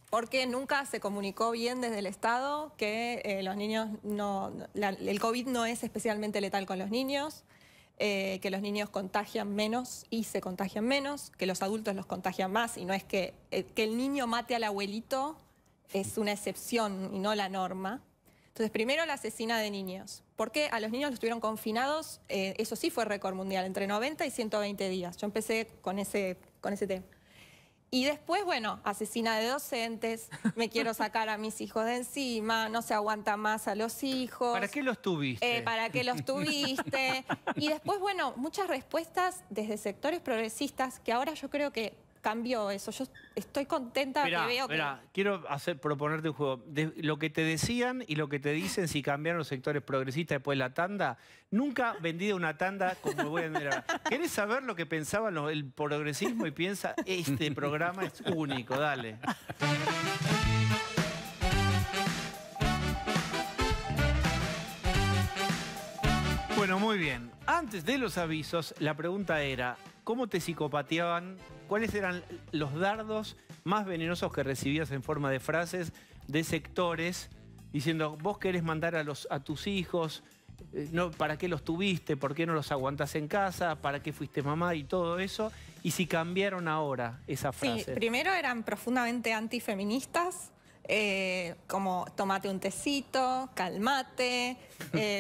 porque nunca se comunicó bien desde el Estado que los niños el COVID no es especialmente letal con los niños, que los niños contagian menos y se contagian menos, que los adultos los contagian más, y no es que el niño mate al abuelito es una excepción y no la norma. Entonces, primero la asesina de niños. Porque a los niños los tuvieron confinados, eso sí fue récord mundial, entre 90 y 120 días. Yo empecé con ese tema. Y después, bueno, asesina de docentes, me quiero sacar a mis hijos de encima, no se aguanta más a los hijos. ¿Para qué los tuviste? ¿Para qué los tuviste? Y después, bueno, muchas respuestas desde sectores progresistas que ahora yo creo que cambió eso. Yo estoy contenta que veo que... Quiero proponerte un juego. Lo que te decían y lo que te dicen si cambiaron los sectores progresistas después de la tanda, nunca vendí una tanda como voy a vender ahora. ¿Querés saber lo que pensaba el progresismo y piensa, este programa es único? Dale. Bueno, muy bien. Antes de los avisos, la pregunta era, ¿cómo te psicopateaban? ¿Cuáles eran los dardos más venenosos que recibías en forma de frases de sectores diciendo, vos querés mandar a tus hijos, ¿para qué los tuviste? ¿Por qué no los aguantás en casa? ¿Para qué fuiste mamá? Y todo eso. Y si cambiaron ahora esa frase. Sí, primero eran profundamente antifeministas. como tomate un tecito, calmate,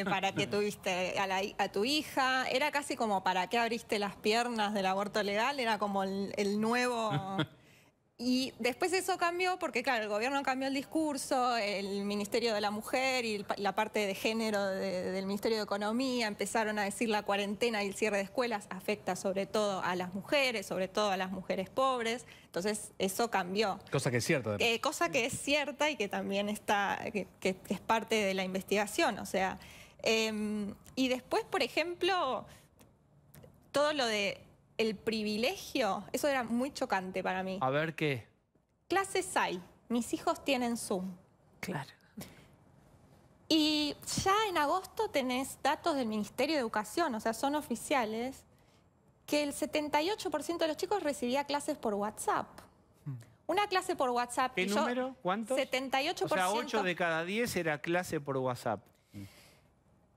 para qué tuviste a tu hija. Era casi como para qué abriste las piernas del aborto legal, era como el nuevo... Y después eso cambió porque, claro, el gobierno cambió el discurso, el Ministerio de la Mujer y la parte de género del Ministerio de Economía empezaron a decir la cuarentena y el cierre de escuelas afecta sobre todo a las mujeres, sobre todo a las mujeres pobres. Entonces eso cambió. Cosa que es cierta. Cosa que es cierta y que también está, que es parte de la investigación. O sea, y después, por ejemplo, todo lo de... el privilegio, eso era muy chocante para mí. A ver qué. Clases hay, mis hijos tienen Zoom. Claro. Y ya en agosto tenés datos del Ministerio de Educación, o sea, son oficiales, que el 78% de los chicos recibía clases por WhatsApp. Una clase por WhatsApp. ¿Qué número? ¿Cuántos? 78%. O sea, 8 de cada 10 era clase por WhatsApp.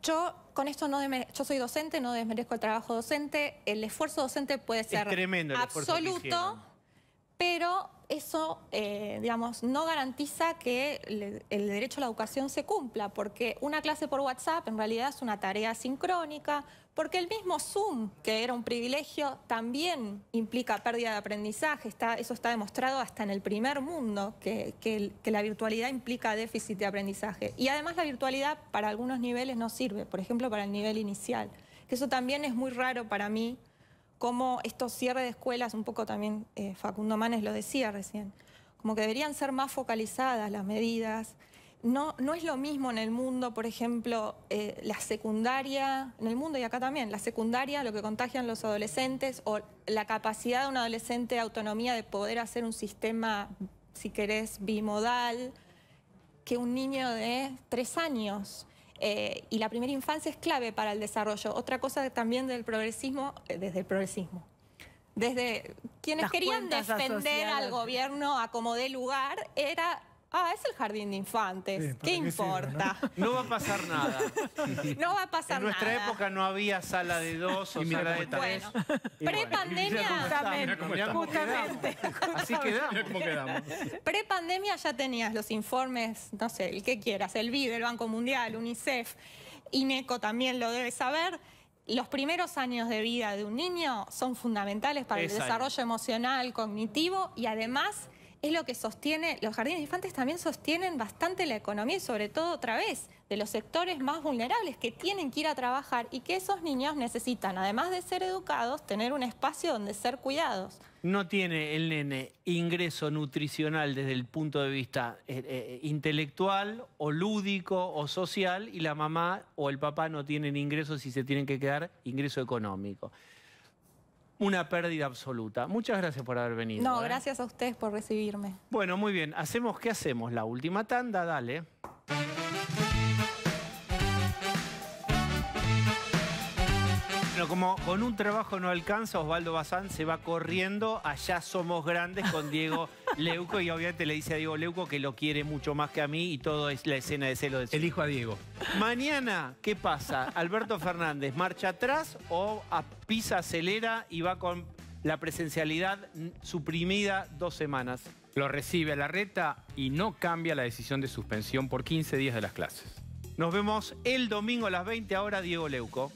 Yo con esto yo soy docente, no desmerezco el trabajo docente. El esfuerzo docente puede ser tremendo el esfuerzo que absoluto, hicieron. pero eso, digamos, no garantiza que el derecho a la educación se cumpla, porque una clase por WhatsApp en realidad es una tarea sincrónica, porque el mismo Zoom, que era un privilegio, también implica pérdida de aprendizaje. Eso está demostrado hasta en el primer mundo, que la virtualidad implica déficit de aprendizaje. Y además la virtualidad para algunos niveles no sirve, por ejemplo para el nivel inicial, que eso también es muy raro para mí, como estos cierres de escuelas, un poco también Facundo Manes lo decía recién, como que deberían ser más focalizadas las medidas. No es lo mismo en el mundo, por ejemplo, la secundaria, en el mundo y acá también, la secundaria, lo que contagian los adolescentes o la capacidad de un adolescente de autonomía de poder hacer un sistema, si querés, bimodal, que un niño de 3 años. Y la primera infancia es clave para el desarrollo. Otra cosa también del progresismo, desde quienes querían defender al gobierno a como dé lugar, era... es el jardín de infantes. Sí, ¿Qué importa? No va a pasar nada. No va a pasar nada. En nuestra época no había sala de 2 o sala de 3. Bueno, prepandemia... Justamente. Así quedamos. Mira cómo quedamos. Prepandemia ya tenías los informes, no sé, el que quieras, el BID, el Banco Mundial, UNICEF, INECO también lo debe saber. Los primeros años de vida de un niño son fundamentales para el desarrollo emocional, cognitivo y además... es lo que sostiene, los jardines de infantes también sostienen bastante la economía y sobre todo, otra vez, de los sectores más vulnerables que tienen que ir a trabajar y que esos niños necesitan, además de ser educados, tener un espacio donde ser cuidados. No tiene el nene ingreso nutricional desde el punto de vista intelectual o lúdico o social y la mamá o el papá no tienen ingresos y se tienen que quedar ingreso económico. Una pérdida absoluta. Muchas gracias por haber venido. No, gracias a ustedes por recibirme. Bueno, muy bien. ¿Qué hacemos? La última tanda, dale. Bueno, como con un trabajo no alcanza, Osvaldo Bazán se va corriendo a Ya Somos Grandes con Diego Leuco y obviamente le dice a Diego Leuco que lo quiere mucho más que a mí y todo es la escena de celo de celo. Elijo a Diego. Mañana, ¿qué pasa? Alberto Fernández, ¿marcha atrás o pisa, acelera y va con la presencialidad suprimida 2 semanas? Lo recibe a Larreta y no cambia la decisión de suspensión por 15 días de las clases. Nos vemos el domingo a las 20 horas, Diego Leuco.